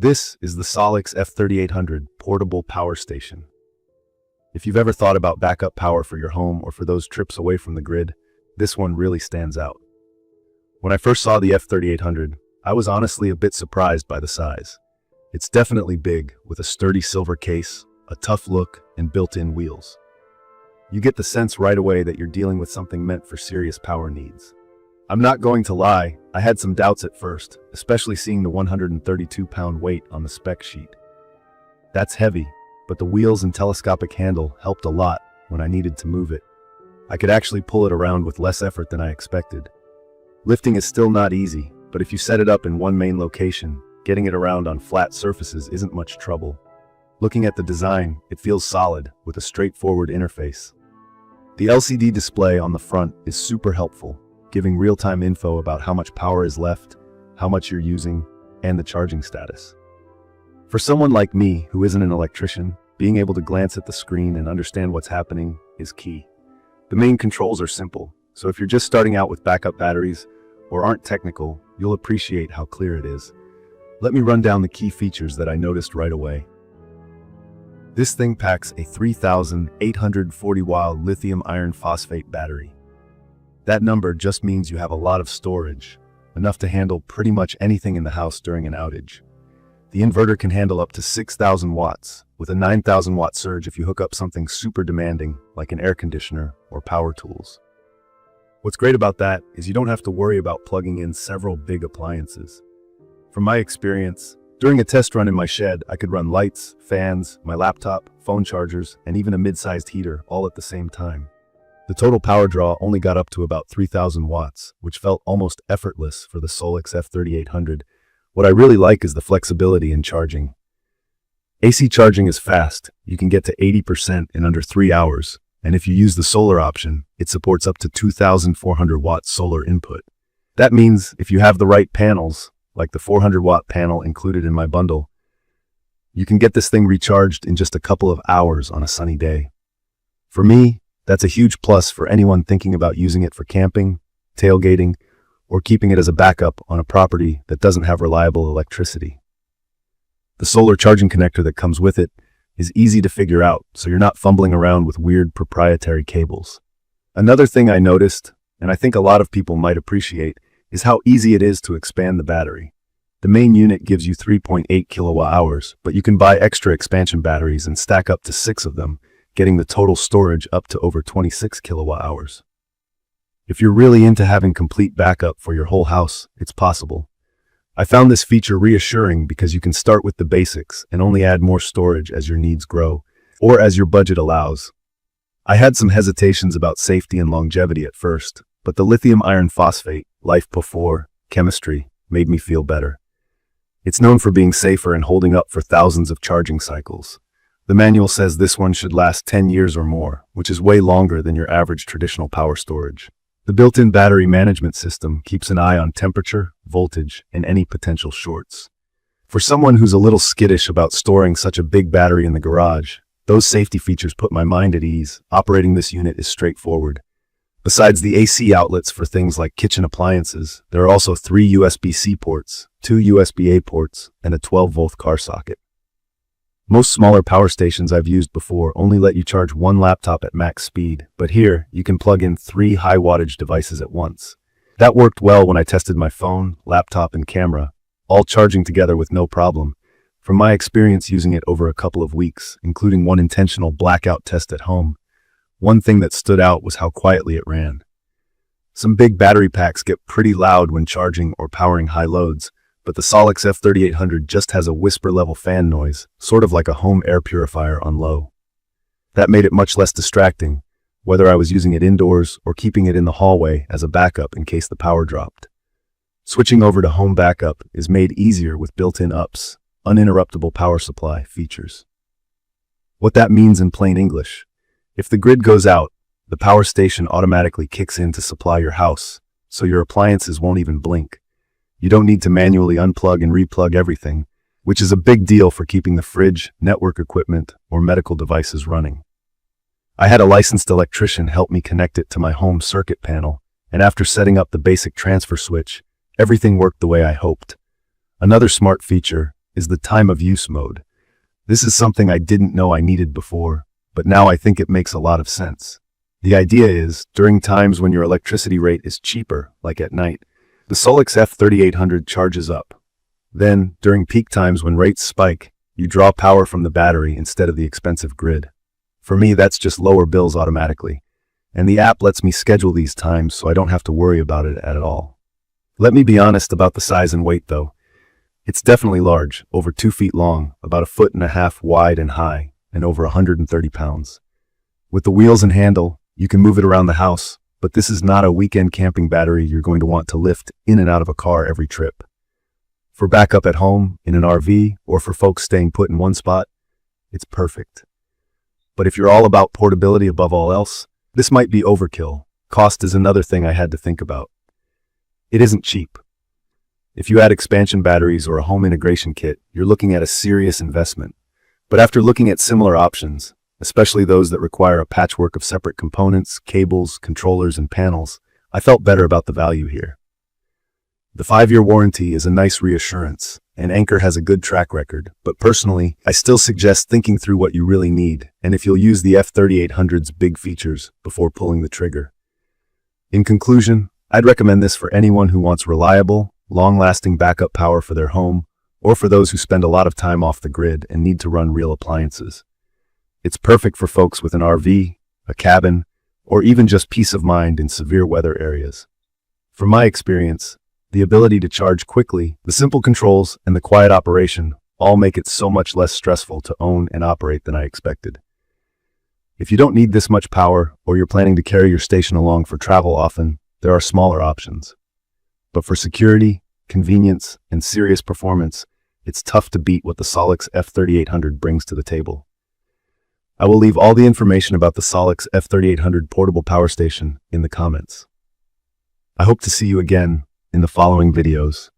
This is the SOLIX F3800 portable power station. If you've ever thought about backup power for your home or for those trips away from the grid, this one really stands out. When I first saw the F3800, I was honestly a bit surprised by the size. It's definitely big, with a sturdy silver case, a tough look, and built-in wheels. You get the sense right away that you're dealing with something meant for serious power needs. I'm not going to lie, I had some doubts at first, especially seeing the 132-pound weight on the spec sheet. That's heavy, but the wheels and telescopic handle helped a lot when I needed to move it. I could actually pull it around with less effort than I expected. Lifting is still not easy, but if you set it up in one main location, getting it around on flat surfaces isn't much trouble. Looking at the design, it feels solid, with a straightforward interface. The LCD display on the front is super helpful, giving real-time info about how much power is left, how much you're using, and the charging status. For someone like me who isn't an electrician, being able to glance at the screen and understand what's happening is key. The main controls are simple, so if you're just starting out with backup batteries or aren't technical, you'll appreciate how clear it is. Let me run down the key features that I noticed right away. This thing packs a 3,840 watt lithium iron phosphate battery. That number just means you have a lot of storage, enough to handle pretty much anything in the house during an outage. The inverter can handle up to 6,000 watts, with a 9,000 watt surge if you hook up something super demanding, like an air conditioner or power tools. What's great about that is you don't have to worry about plugging in several big appliances. From my experience, during a test run in my shed, I could run lights, fans, my laptop, phone chargers, and even a mid-sized heater all at the same time. The total power draw only got up to about 3,000 watts, which felt almost effortless for the SOLIX F3800. What I really like is the flexibility in charging. AC charging is fast. You can get to 80% in under 3 hours, and if you use the solar option, it supports up to 2,400 watt solar input. That means if you have the right panels, like the 400 watt panel included in my bundle, you can get this thing recharged in just a couple of hours on a sunny day. For me, that's a huge plus for anyone thinking about using it for camping, tailgating, or keeping it as a backup on a property that doesn't have reliable electricity. The solar charging connector that comes with it is easy to figure out, so you're not fumbling around with weird proprietary cables. Another thing I noticed, and I think a lot of people might appreciate, is how easy it is to expand the battery. The main unit gives you 3.8 kilowatt hours, but you can buy extra expansion batteries and stack up to 6 of them, getting the total storage up to over 26 kilowatt hours. If you're really into having complete backup for your whole house, it's possible. I found this feature reassuring because you can start with the basics and only add more storage as your needs grow, or as your budget allows. I had some hesitations about safety and longevity at first, but the lithium iron phosphate, life before chemistry, made me feel better. It's known for being safer and holding up for thousands of charging cycles. The manual says this one should last 10 years or more, which is way longer than your average traditional power storage. The built-in battery management system keeps an eye on temperature, voltage, and any potential shorts. For someone who's a little skittish about storing such a big battery in the garage, those safety features put my mind at ease. Operating this unit is straightforward. Besides the AC outlets for things like kitchen appliances, there are also 3 USB-C ports, 2 USB-A ports, and a 12-volt car socket. Most smaller power stations I've used before only let you charge one laptop at max speed, but here you can plug in 3 high-wattage devices at once. That worked well when I tested my phone, laptop, and camera, all charging together with no problem. From my experience using it over a couple of weeks, including one intentional blackout test at home, one thing that stood out was how quietly it ran. Some big battery packs get pretty loud when charging or powering high loads, but the SOLIX F3800 just has a whisper-level fan noise, sort of like a home air purifier on low. That made it much less distracting, whether I was using it indoors or keeping it in the hallway as a backup in case the power dropped. Switching over to home backup is made easier with built-in UPS, uninterruptible power supply features. What that means in plain English: if the grid goes out, the power station automatically kicks in to supply your house, so your appliances won't even blink. You don't need to manually unplug and replug everything, which is a big deal for keeping the fridge, network equipment, or medical devices running. I had a licensed electrician help me connect it to my home circuit panel, and after setting up the basic transfer switch, everything worked the way I hoped. Another smart feature is the time of use mode. This is something I didn't know I needed before, but now I think it makes a lot of sense. The idea is, during times when your electricity rate is cheaper, like at night, the SOLIX F3800 charges up. Then, during peak times when rates spike, you draw power from the battery instead of the expensive grid. For me, that's just lower bills automatically. And the app lets me schedule these times so I don't have to worry about it at all. Let me be honest about the size and weight though. It's definitely large, over 2 feet long, about 1.5 feet wide and high, and over 130 pounds. With the wheels and handle, you can move it around the house, but this is not a weekend camping battery you're going to want to lift in and out of a car every trip. For backup at home, in an RV, or for folks staying put in one spot, it's perfect. But if you're all about portability above all else, this might be overkill. Cost is another thing I had to think about. It isn't cheap. If you add expansion batteries or a home integration kit, you're looking at a serious investment. But after looking at similar options, especially those that require a patchwork of separate components, cables, controllers, and panels, I felt better about the value here. The 5-year warranty is a nice reassurance, and Anker has a good track record, but personally, I still suggest thinking through what you really need, and if you'll use the F3800's big features before pulling the trigger. In conclusion, I'd recommend this for anyone who wants reliable, long-lasting backup power for their home, or for those who spend a lot of time off the grid and need to run real appliances. It's perfect for folks with an RV, a cabin, or even just peace of mind in severe weather areas. From my experience, the ability to charge quickly, the simple controls, and the quiet operation all make it so much less stressful to own and operate than I expected. If you don't need this much power, or you're planning to carry your station along for travel often, there are smaller options. But for security, convenience, and serious performance, it's tough to beat what the SOLIX F3800 brings to the table. I will leave all the information about the SOLIX F3800 portable power station in the comments. I hope to see you again in the following videos.